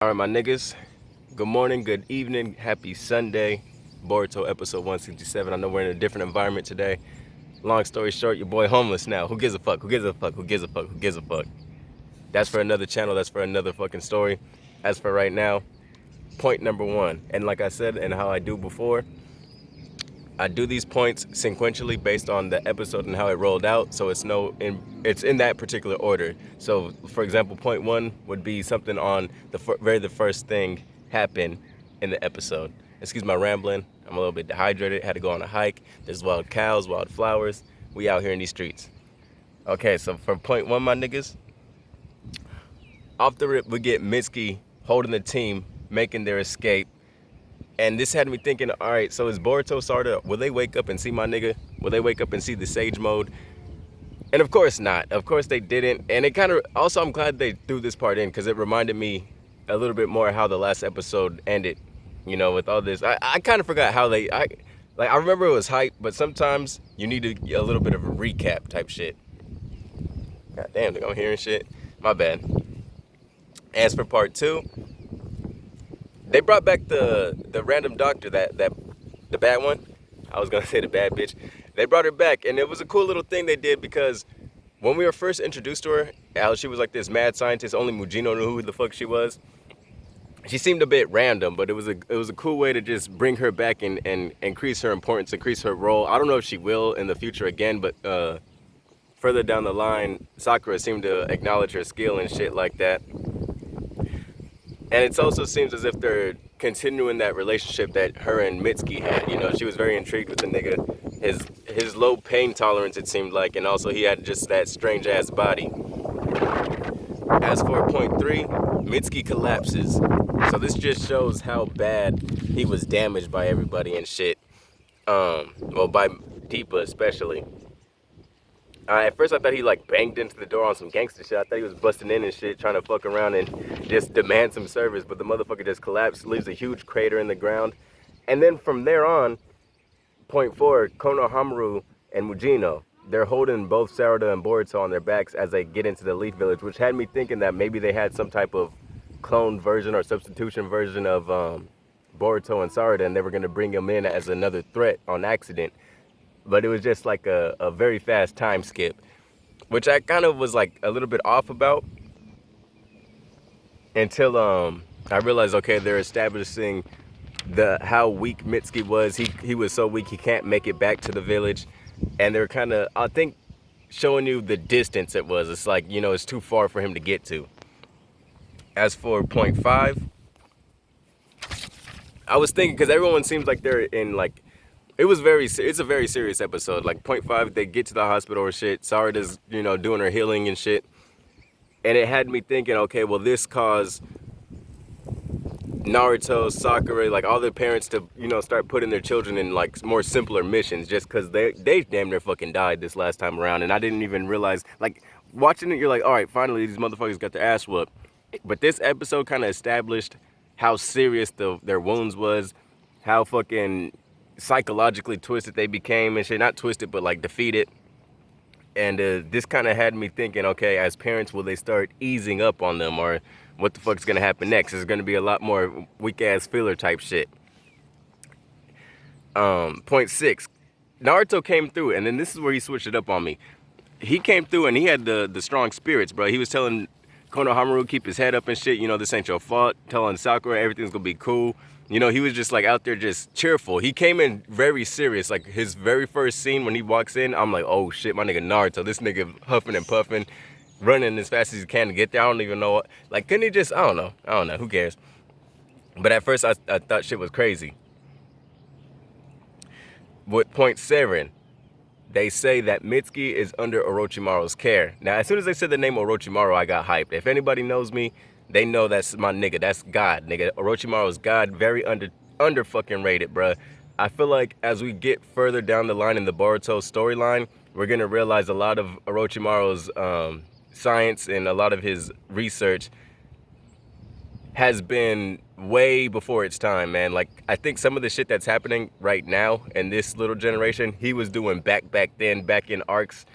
All right, my niggas. Good morning, good evening, happy Sunday. Boruto episode 167. I know we're in a different environment today. Long story short, your boy homeless now. Who gives a fuck? Who gives a fuck? Who gives a fuck? Who gives a fuck? That's for another channel. That's for another fucking story. As for right now, point number one. And like I said, and how I do before, I do these points sequentially based on the episode and how it rolled out, so it's in that particular order. So, for example, point one would be something on the first thing happened in the episode. Excuse my rambling. I'm a little bit dehydrated. Had to go on a hike. There's wild cows, wild flowers. We out here in these streets. Okay, so for point one, my niggas, off the rip, we get Mitsuki holding the team, making their escape. And this had me thinking, all right, so is Boruto Sarda, will they wake up and see my nigga? Will they wake up and see the Sage Mode? And of course not. Of course they didn't. And it kind of, also I'm glad they threw this part in because it reminded me a little bit more how the last episode ended, with all this. I kind of forgot how I remember it was hype, but sometimes you need a little bit of a recap type shit. God damn, I'm hearing shit. My bad. As for part two, they brought back the random doctor, that the bad one. I was gonna say the bad bitch. They brought her back, and it was a cool little thing they did because when we were first introduced to her, how she was like this mad scientist, only Mujino knew who the fuck she was. She seemed a bit random, but it was a cool way to just bring her back and increase her importance, increase her role. I don't know if she will in the future again, but further down the line, Sakura seemed to acknowledge her skill and shit like that. And it also seems as if they're continuing that relationship that her and Mitsuki had. She was very intrigued with the nigga. His low pain tolerance, it seemed like, and also he had just that strange ass body. As for point three, Mitsuki collapses. So this just shows how bad he was damaged by everybody and shit. Well, by Deepa especially. At first I thought he banged into the door on some gangster shit. I thought he was busting in and shit, trying to fuck around and just demand some service. But the motherfucker just collapsed, leaves a huge crater in the ground. And then from there on, point four, Konohamaru and Mujino, they're holding both Sarada and Boruto on their backs as they get into the Leaf Village, which had me thinking that maybe they had some type of cloned version or substitution version of Boruto and Sarada, and they were going to bring him in as another threat on accident. But it was just like a very fast time skip, which I kind of was like a little bit off about until I realized, okay, they're establishing how weak Mitsuki was. He was so weak he can't make it back to the village, and they're kind of, I think, showing you the distance it was. It's like, it's too far for him to get to. As for point five, I was thinking, because everyone seems like they're in it's a very serious episode. Like point five, they get to the hospital or shit. Sarada's, doing her healing and shit. And it had me thinking, okay, well, this caused Naruto, Sakura, all their parents to, start putting their children in more simpler missions just because they damn near fucking died this last time around. And I didn't even realize, watching it, you're like, all right, finally these motherfuckers got their ass whooped. But this episode kind of established how serious their wounds was, how fucking psychologically twisted they became and shit. Not twisted, but defeated. And this kind of had me thinking, okay, as parents, will they start easing up on them, or what the fuck's gonna happen next? There's gonna be a lot more weak ass filler type shit. Point six, Naruto came through, and then this is where he switched it up on me. He came through and he had the strong spirits, bro. He was telling Konohamaru keep his head up and shit. This ain't your fault. Telling Sakura everything's gonna be cool. He was just out there just cheerful. He came in very serious. His very first scene when he walks in, I'm like, oh shit, my nigga Naruto. This nigga huffing and puffing, running as fast as he can to get there. I don't even know what. Couldn't he just, I don't know. Who cares? But at first I thought shit was crazy. With point seven, they say that Mitsuki is under Orochimaru's care. Now, as soon as they said the name Orochimaru, I got hyped. If anybody knows me, they know that's my nigga. That's God, nigga. Orochimaru's God. Very under fucking rated, bruh. I feel like as we get further down the line in the Boruto storyline, we're gonna realize a lot of Orochimaru's science and a lot of his research has been way before its time, man. I think some of the shit that's happening right now in this little generation, he was doing back then, back in arcs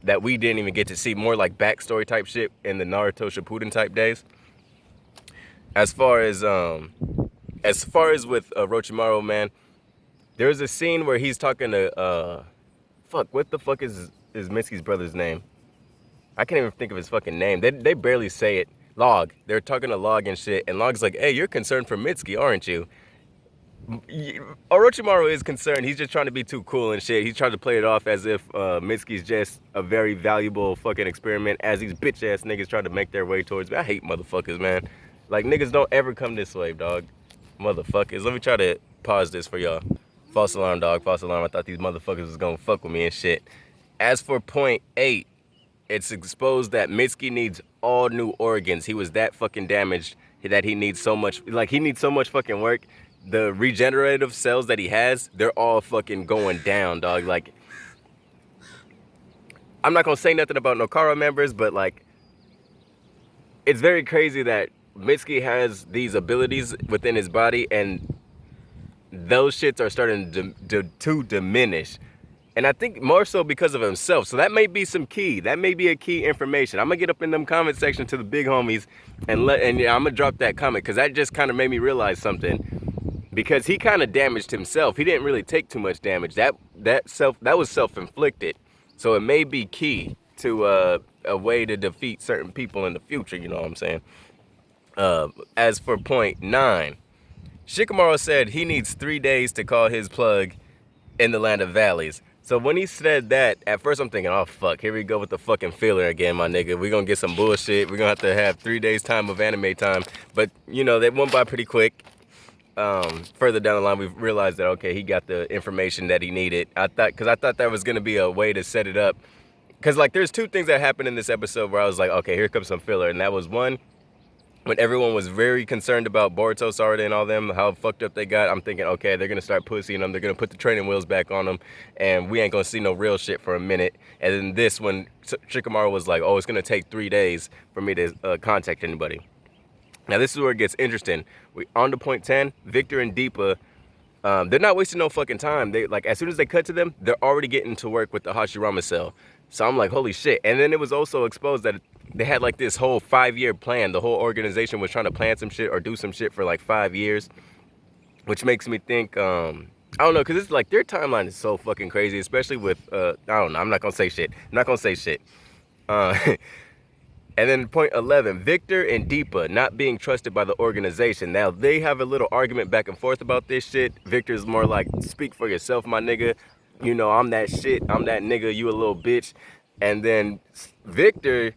that we didn't even get to see. More like backstory type shit in the Naruto Shippuden type days. As far as with Orochimaru, man, there's a scene where he's talking to fuck, what the fuck is Mitsuki's brother's name? I can't even think of his fucking name. They barely say it. Log. They're talking to Log and shit, and Log's like, "Hey, you're concerned for Mitsuki, aren't you?" Orochimaru is concerned. He's just trying to be too cool and shit. He's trying to play it off as if Mitsuki's just a very valuable fucking experiment, as these bitch ass niggas trying to make their way towards me. I hate motherfuckers, man. Like, niggas don't ever come this way, dog. Motherfuckers. Let me try to pause this for y'all. False alarm, dog. False alarm. I thought these motherfuckers was gonna fuck with me and shit. As for point 8, it's exposed that Mitsuki needs all new organs. He was that fucking damaged that he needs so much, like, he needs so much fucking work. The regenerative cells that he has, they're all fucking going down, dog. Like, I'm not gonna say nothing about Nokara members, but like, it's very crazy that Mitsuki has these abilities within his body, and those shits are starting to diminish. And I think more so because of himself. So that may be some key. That may be a key information. I'm gonna get up in them comment section to the big homies and I'm gonna drop that comment, because that just kind of made me realize something. Because he kind of damaged himself. He didn't really take too much damage. That was self-inflicted. So it may be key to a way to defeat certain people in the future. You know what I'm saying? As for point 9, Shikamaru said he needs 3 days to call his plug in the land of valleys. So when he said that, at first I'm thinking, oh fuck, here we go with the fucking filler again, my nigga. We're gonna get some bullshit. We're gonna have to have 3 days time of anime time. But, you know, that went by pretty quick. Further down the line, we realized that, okay, he got the information that he needed. I thought that was gonna be a way to set it up. Because, like, there's 2 things that happened in this episode where I was like, okay, here comes some filler. And that was, one, when everyone was very concerned about Boruto, Sarada, and all them, how fucked up they got, I'm thinking, okay, they're going to start pussying them. They're going to put the training wheels back on them, and we ain't going to see no real shit for a minute. And then this, when Shikamaru was like, oh, it's going to take 3 days for me to contact anybody. Now, this is where it gets interesting. We on to point 10, Victor and Deepa, they're not wasting no fucking time. They, like, as soon as they cut to them, they're already getting to work with the Hashirama cell. So I'm like, holy shit. And then it was also exposed that they had like this whole 5-year plan. The whole organization was trying to plan some shit or do some shit for like 5 years, which makes me think, I don't know, because it's like their timeline is so fucking crazy, especially with, I don't know, I'm not going to say shit. I'm not going to say shit. And then point 11, Victor and Deepa not being trusted by the organization. Now, they have a little argument back and forth about this shit. Victor's more like, speak for yourself, my nigga. You know, I'm that shit. I'm that nigga. You a little bitch. And then Victor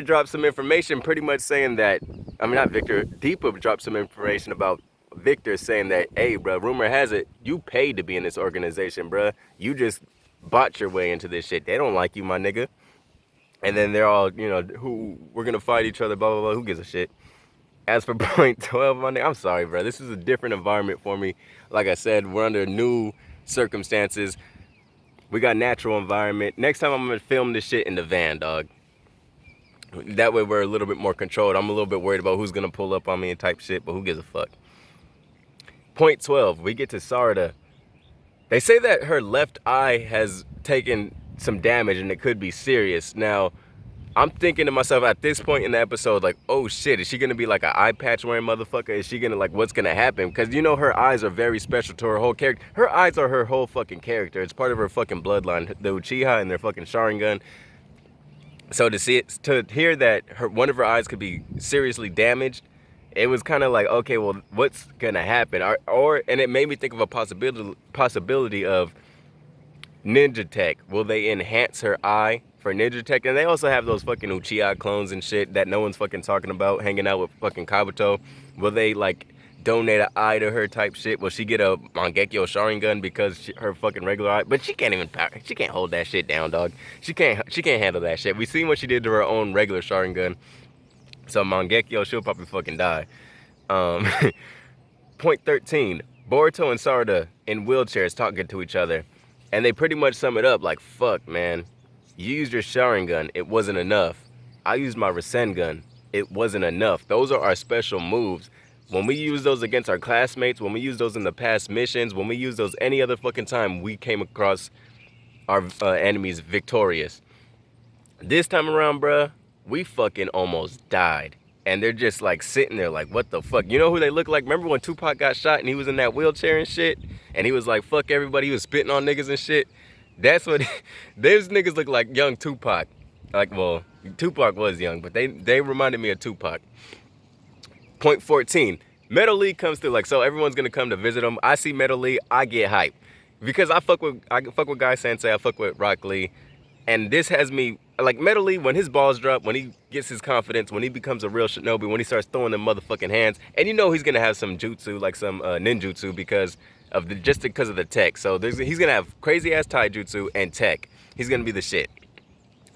dropped some information pretty much saying that, I mean, not Victor, Deepa dropped some information about Victor saying that, hey, bro, rumor has it, you paid to be in this organization, bro. You just bought your way into this shit. They don't like you, my nigga. And then they're all, you know, we're going to fight each other, blah, blah, blah. Who gives a shit? As for point 12, my nigga, I'm sorry, bro. This is a different environment for me. Like I said, we're under new circumstances. We got natural environment. Next time I'm going to film this shit in the van, dog. That way we're a little bit more controlled. I'm a little bit worried about who's going to pull up on me and type shit, but who gives a fuck? Point 12, we get to Sarada. They say that her left eye has taken some damage and it could be serious. Now, I'm thinking to myself at this point in the episode, like, oh shit, is she gonna be like an eye patch wearing motherfucker? Is she gonna, like, what's gonna happen? Because, you know, her eyes are very special to her whole character. Her eyes are her whole fucking character. It's part of her fucking bloodline, the Uchiha and their fucking Sharingan. So to hear that one of her eyes could be seriously damaged, it was kind of like, okay, well, what's gonna happen? And it made me think of a possibility of Ninja Tech. Will they enhance her eye for Ninja Tech? And they also have those fucking Uchiha clones and shit that no one's fucking talking about, hanging out with fucking Kabuto. Will they, like, donate an eye to her type shit? Will she get a Mangekyo Sharingan because her fucking regular eye? But she can't even she can't hold that shit down, dog. She can't handle that shit. We seen what she did to her own regular Sharingan. So Mangekyo, she'll probably fucking die. Point 13, Boruto and Sarada in wheelchairs talking to each other. And they pretty much sum it up like, fuck, man. You used your Sharingan. It wasn't enough. I used my Rasengan. It wasn't enough. Those are our special moves. When we use those against our classmates, when we use those in the past missions, when we use those any other fucking time, we came across our enemies victorious. This time around, bruh, we fucking almost died. And they're just like sitting there like, what the fuck? You know who they look like? Remember when Tupac got shot and he was in that wheelchair and shit? And he was like, fuck everybody. He was spitting on niggas and shit. That's what, those niggas look like young Tupac. Like, well, Tupac was young, but they reminded me of Tupac. Point 14. Metal Lee comes through. Like, so everyone's going to come to visit him. I see Metal Lee, I get hyped. Because I fuck with Guy Sensei, I fuck with Rock Lee. And this has me, like Metal Lee, when his balls drop, when he gets his confidence, when he becomes a real shinobi, when he starts throwing them motherfucking hands, and you know he's gonna have some jutsu, like some ninjutsu, because of the tech. So he's gonna have crazy ass taijutsu and tech. He's gonna be the shit.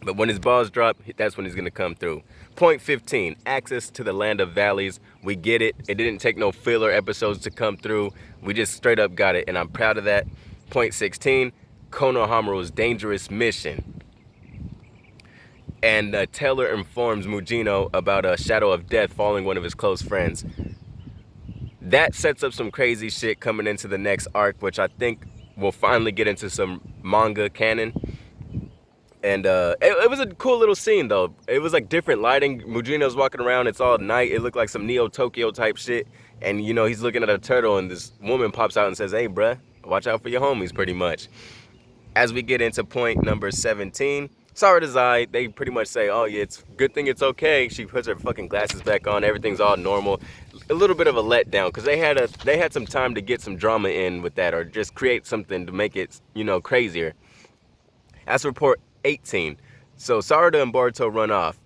But when his balls drop, that's when he's gonna come through. Point 15, access to the land of valleys. We get it. It didn't take no filler episodes to come through. We just straight up got it, and I'm proud of that. Point 16, Konohamaru's dangerous mission. And Taylor informs Mujino about a shadow of death following one of his close friends. That sets up some crazy shit coming into the next arc, which I think will finally get into some manga canon. And it was a cool little scene, though. It was like different lighting. Mujino's walking around. It's all night. It looked like some Neo Tokyo type shit. And, you know, he's looking at a turtle, and this woman pops out and says, hey, bruh, watch out for your homies, pretty much. As we get into point number 17, Sara Dazai, they pretty much say, oh, yeah, it's good thing it's okay. She puts her fucking glasses back on. Everything's all normal. A little bit of a letdown, because they had some time to get some drama in with that, or just create something to make it, you know, crazier. As for point 18, so Sarada and Boruto run off.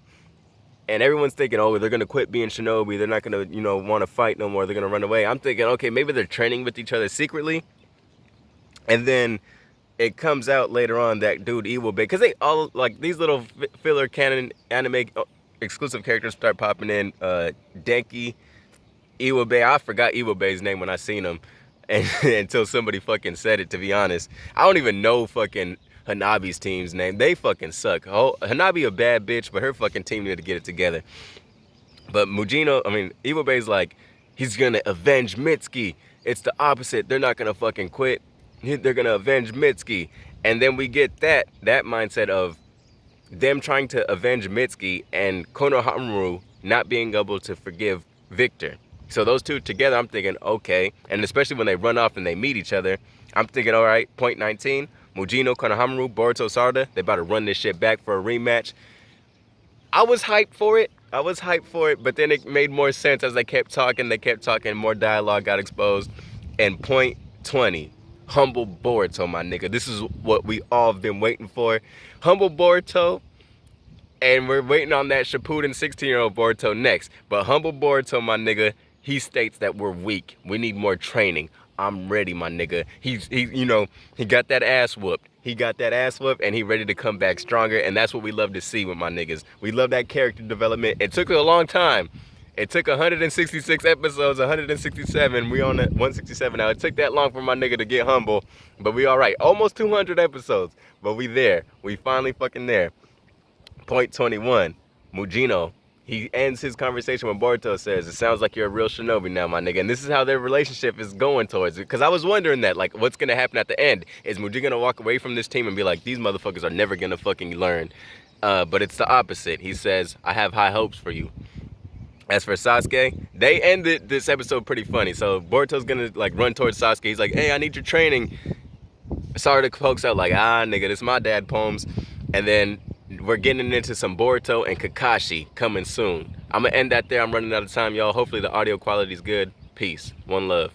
And everyone's thinking, oh, they're going to quit being shinobi. They're not going to, you know, want to fight no more. They're going to run away. I'm thinking, okay, maybe they're training with each other secretly. And then it comes out later on that dude Iwabe, because they all, like, these little filler canon anime exclusive characters start popping in. Denki, Iwabe, I forgot Iwabe's name when I seen him, and until somebody fucking said it, to be honest. I don't even know fucking Hanabi's team's name. They fucking suck. Hanabi a bad bitch, but her fucking team need to get it together. But Iwabe's like, he's gonna avenge Mitsuki. It's the opposite. They're not gonna fucking quit. They're gonna avenge Mitsuki. And then we get that mindset of them trying to avenge Mitsuki and Konohamaru not being able to forgive Victor. So those two together, I'm thinking, okay. And especially when they run off and they meet each other, I'm thinking, all right, point 19, Mujino, Konohamaru, Boruto, Sarada, they about to run this shit back for a rematch. I was hyped for it, but then it made more sense as they kept talking, more dialogue got exposed. And point 20, Humble Boruto, my nigga. This is what we all have been waiting for. Humble Boruto, and we're waiting on that Shippuden 16-year-old Boruto next. But Humble Boruto, my nigga, he states that we're weak. We need more training. I'm ready, my nigga. He got that ass whooped. And he ready to come back stronger, and that's what we love to see with my niggas. We love that character development. It took a long time. It took 166 episodes, 167. We on 167 now. It took that long for my nigga to get humble, but we all right. Almost 200 episodes, but we there. We finally fucking there. Point 21, Mujino. He ends his conversation with Boruto, says, it sounds like you're a real shinobi now, my nigga. And this is how their relationship is going towards it. Because I was wondering that, like, what's going to happen at the end? Is Mujino going to walk away from this team and be like, these motherfuckers are never going to fucking learn? But it's the opposite. He says, I have high hopes for you. As for Sasuke, they ended this episode pretty funny. So Boruto's going to, like, run towards Sasuke. He's like, hey, I need your training. Sarada pokes out like, nigga, this is my dad poems. And then we're getting into some Boruto and Kakashi coming soon. I'm going to end that there. I'm running out of time, y'all. Hopefully the audio quality is good. Peace. One love.